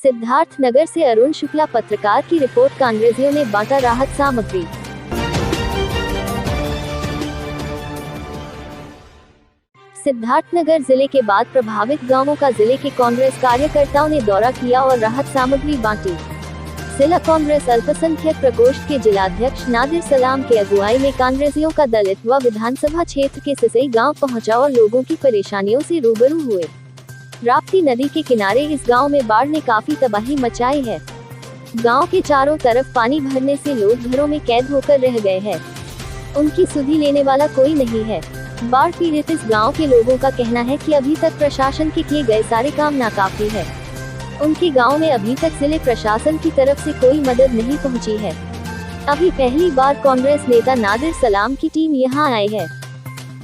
सिद्धार्थनगर से अरुण शुक्ला पत्रकार की रिपोर्ट। कांग्रेसियों ने बांटा राहत सामग्री। सिद्धार्थनगर जिले के बाद प्रभावित गांवों का जिले के कांग्रेस कार्यकर्ताओं ने दौरा किया और राहत सामग्री बांटी। जिला कांग्रेस अल्पसंख्यक प्रकोष्ठ के जिलाध्यक्ष नादिर सलाम के अगुवाई में कांग्रेसियों का दल इटवा विधानसभा क्षेत्र के सिसई गांव पहुंचा और लोगों की परेशानियों से रूबरू हुए। राप्ती नदी के किनारे इस गांव में बाढ़ ने काफी तबाही मचाई है। गांव के चारों तरफ पानी भरने से लोग घरों में कैद होकर रह गए हैं। उनकी सुधि लेने वाला कोई नहीं है। बाढ़ पीड़ित इस गांव के लोगों का कहना है कि अभी तक प्रशासन के किए गए सारे काम नाकाफी है। उनके गांव में अभी तक जिले प्रशासन की तरफ से कोई मदद नहीं पहुंची है। अभी पहली बार कांग्रेस नेता नादिर सलाम की टीम यहां आई है।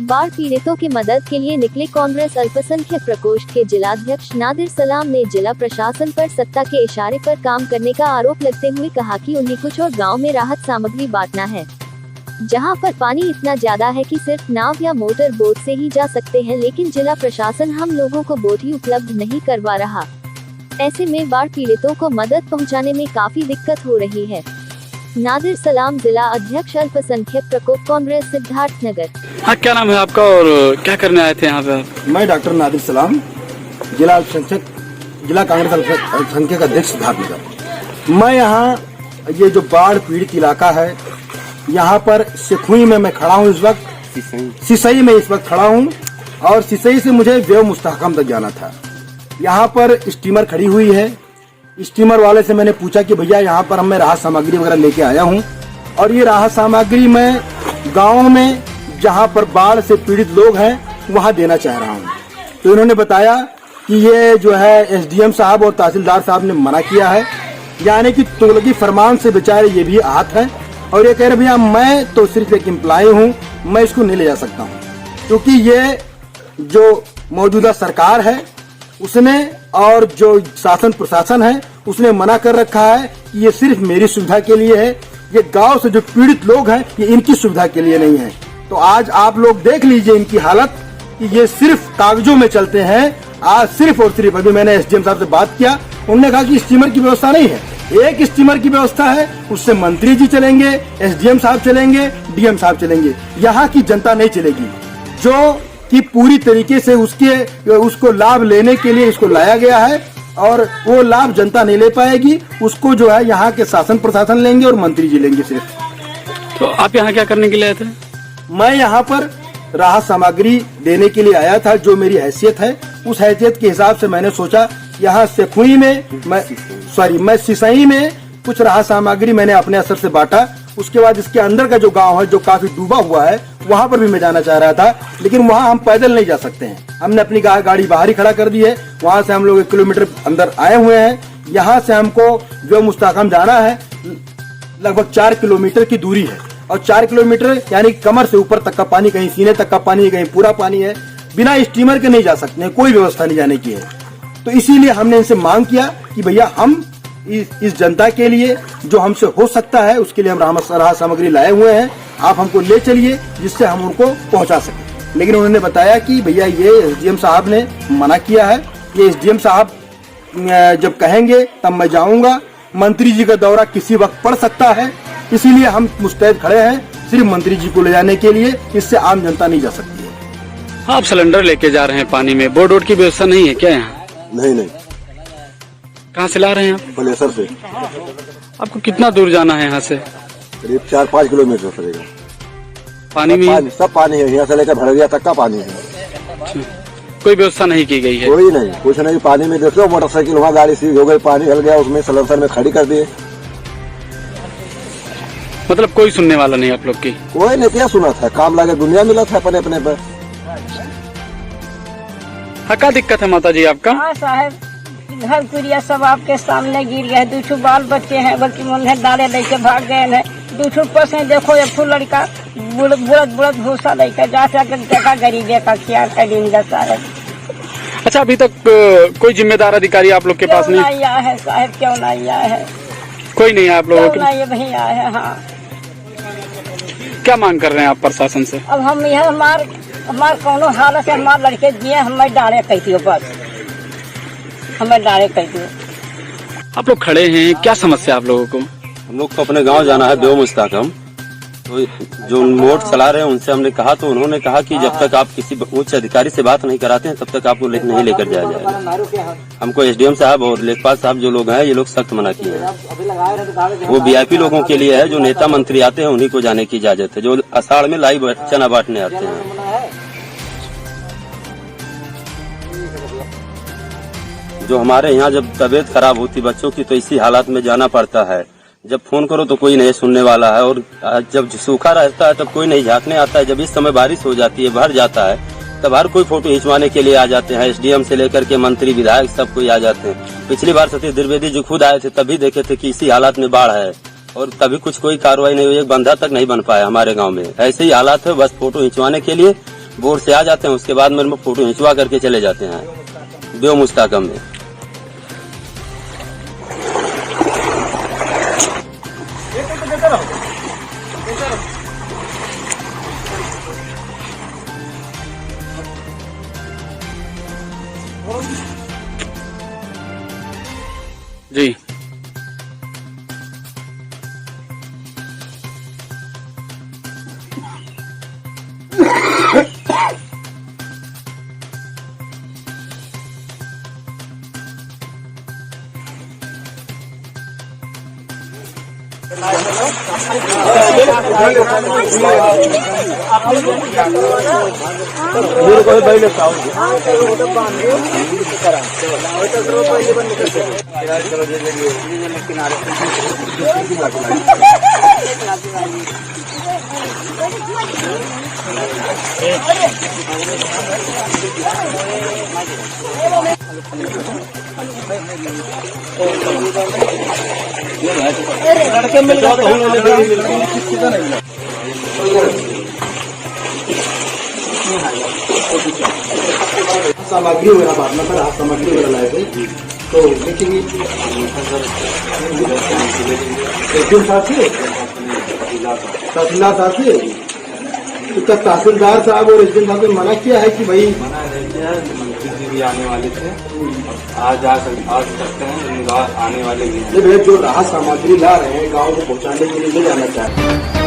बाढ़ पीड़ितों की मदद के लिए निकले कांग्रेस अल्पसंख्यक प्रकोष्ठ के जिलाध्यक्ष नादिर सलाम ने जिला प्रशासन पर सत्ता के इशारे पर काम करने का आरोप लगते हुए कहा कि उन्हें कुछ और गांव में राहत सामग्री बांटना है, जहां पर पानी इतना ज्यादा है कि सिर्फ नाव या मोटर बोट से ही जा सकते हैं, लेकिन जिला प्रशासन हम लोगों को बोट ही उपलब्ध नहीं करवा रहा। ऐसे में बाढ़ पीड़ितों को मदद पहुंचाने में काफी दिक्कत हो रही है। नादिर सलाम, जिला अध्यक्ष अल्पसंख्यक प्रकोष्ठ कांग्रेस सिद्धार्थनगर। हाँ, क्या नाम है आपका और क्या करने आए थे यहाँ पे? मैं डॉक्टर नादिर सलाम, जिला कांग्रेस अल्पसंख्यक अध्यक्ष सिद्धार्थनगर। मैं यहाँ ये जो बाढ़ पीड़ित इलाका है, यहाँ पर सिखुई में मैं खड़ा हूँ इस वक्त, सिसई में इस वक्त खड़ा हूँ और सिसई से मुझे वेव मुस्तहकम तक जाना था। यहाँ पर स्टीमर खड़ी हुई है। स्टीमर वाले से मैंने पूछा कि भैया यहाँ पर मैं राहत सामग्री वगैरह लेके आया हूँ और ये राहत सामग्री मैं गाँव में जहाँ पर बाढ़ से पीड़ित लोग हैं वहाँ देना चाह रहा हूँ। तो इन्होंने बताया कि ये जो है एसडीएम साहब और तहसीलदार साहब ने मना किया है, यानी कि तुगलकी फरमान से बेचारे ये भी आहत हैं और ये कह रहे भैया मैं तो सिर्फ एक एम्प्लॉय हूँ, मैं इसको नहीं ले जा सकता हूँ, क्योंकि ये जो मौजूदा सरकार है उसने और जो शासन प्रशासन है उसने मना कर रखा है कि ये सिर्फ मेरी सुविधा के लिए है, ये गांव से जो पीड़ित लोग हैं ये इनकी सुविधा के लिए नहीं है। तो आज आप लोग देख लीजिए इनकी हालत कि ये सिर्फ कागजों में चलते हैं। आज सिर्फ और सिर्फ अभी मैंने एसडीएम साहब से बात किया, उन्होंने कहा कि स्टीमर की व्यवस्था नहीं है, एक स्टीमर की व्यवस्था है, उससे मंत्री जी चलेंगे, एसडीएम साहब चलेंगे, डीएम साहब चलेंगे, यहाँ की जनता नहीं चलेगी। जो कि पूरी तरीके से उसको लाभ लेने के लिए इसको लाया गया है और वो लाभ जनता नहीं ले पाएगी, उसको जो है यहाँ के शासन प्रशासन लेंगे और मंत्री जी लेंगे सिर्फ। तो आप यहाँ क्या करने के लिए आए थे? मैं यहाँ पर राहत सामग्री देने के लिए आया था। जो मेरी हैसियत है उस हैसियत के हिसाब से मैंने सोचा यहाँ सेखुई में मैं सिसई में कुछ राहत सामग्री मैंने अपने असर से बांटा। उसके बाद इसके अंदर का जो गांव है जो काफी डूबा हुआ है वहाँ पर भी मैं जाना चाह रहा था, लेकिन वहाँ हम पैदल नहीं जा सकते हैं। हमने अपनी गाड़ी बाहर ही खड़ा कर दी है। वहाँ से हम लोग 1 किलोमीटर अंदर आए हुए हैं। यहाँ से हमको जो मुस्तहकम जाना है लगभग 4 किलोमीटर की दूरी है और 4 किलोमीटर यानी कमर से ऊपर तक का पानी, कहीं सीने तक का पानी, कहीं पूरा पानी है। बिना स्टीमर के नहीं जा सकते हैं, कोई व्यवस्था नहीं जाने की है। तो इसीलिए हमने इनसे मांग किया कि भैया हम इस जनता के लिए जो हमसे हो सकता है उसके लिए हम राहत सामग्री लाए हुए हैं, आप हमको ले चलिए जिससे हम उनको पहुंचा सकें। लेकिन उन्होंने बताया कि भैया ये एसडीएम साहब ने मना किया है, ये एसडीएम साहब जब कहेंगे तब मैं जाऊंगा, मंत्री जी का दौरा किसी वक्त पड़ सकता है, इसीलिए हम मुस्तैद खड़े हैं सिर्फ मंत्री जी को ले जाने के लिए, इससे आम जनता नहीं जा सकती है। आप सिलेंडर लेके जा रहे हैं पानी में, बोट वोट की व्यवस्था नहीं है क्या यहाँ? नहीं। कहाँ से ला रहे हैं आप? बलेसर से। आपको कितना दूर जाना है यहाँ से? करीब 4-5 किलोमीटर पड़ेगा। पानी में सब पानी है, यहाँ से लेकर भड़रिया तक का पानी है। कोई व्यवस्था नहीं की गई है? कोई नहीं, कुछ नहीं। पानी में देखो मोटरसाइकिल वहाँ गाड़ी सीज हो गई, पानी हल गया, उसमें सलेंसर में खड़ी कर दिए। मतलब कोई सुनने वाला नहीं आप लोग की? कोई नहीं, क्या सुना था, काम लगे दुनिया मिला था अपने अपने पर। हाँ, क्या दिक्कत है माता जी आपका? हाँ साहब, घर कुरिया सब आपके सामने गिर गए। 2 बाल बच्चे हैं, बल्कि मुन्हे डाले लेके भाग गए हैं। 2 पस है, देखो एक लड़का बुढ़त भूसा लेकर जा देखा गरीबे का क्या करेंगे साहब। अच्छा, अभी तक कोई जिम्मेदार अधिकारी आप लोग के पास नहीं आया है साहब? क्यों नहीं आया है? कोई नहीं है आप लोगों के? नहीं भाई आया है। हाँ, क्या मांग कर रहे हैं आप प्रशासन से? अब हम यहाँ हमार कौनो हालत है, हमारे लड़के दिए हमें डाले कहती हो, बस हमें डाले कहती हो। आप लोग खड़े हैं, क्या समस्या आप लोगों को? हम लोग को अपने गांव जाना है बेव मुस्ताकम। तो जो मोट चला रहे हैं उनसे हमने कहा, तो उन्होंने कहा कि जब तक आप किसी उच्च अधिकारी से बात नहीं कराते हैं तब तक आपको नहीं लेकर जाया जाएगा। हमको एसडीएम साहब और लेखपाल साहब जो लोग हैं ये लोग सख्त मना किए हैं। वो वीआईपी लोगों के लिए है, जो नेता मंत्री आते हैं उन्हीं को जाने की इजाजत है, जो आषाढ़ में लाइव चना बांटने आते हैं। जो हमारे यहाँ जब तबीयत खराब होती बच्चों की तो इसी हालात में जाना पड़ता है। जब फोन करो तो कोई नहीं सुनने वाला है, और जब सूखा रहता है तब कोई नहीं झांकने आता है। जब इस समय बारिश हो जाती है, भर जाता है, तब हर कोई फोटो खिंचवाने के लिए आ जाते हैं। एसडीएम से लेकर के मंत्री विधायक सब कोई आ जाते हैं। पिछली बार सतीश द्विवेदी जो खुद आए थे तभी देखे थे कि इसी हालात में बाढ़ है, और तभी कुछ कोई कार्रवाई नहीं हुई, एक बंधा तक नहीं बन पाया हमारे गाँव में। ऐसे ही हालात है, बस फोटो खिंचवाने के लिए बोर्ड से आ जाते हैं, उसके बाद मेरे में फोटो खिंचवा करके चले जाते हैं बेव मुस्ताकम में। जी सामग्री वगैरह बांटना था, राहत सामग्री वगैरह लाए थे, तो देखेंगे तहसीलदार साहब से तो तहसीलदार साहब और एसडीएम साहब ने मना किया है कि भाई मंत्री जी भी आने वाले थे, आज सकते हैं, आने वाले भी हैं। जो राहत सामग्री ला रहे हैं गाँव को पहुँचाने के लिए ले जाना चाहते हैं।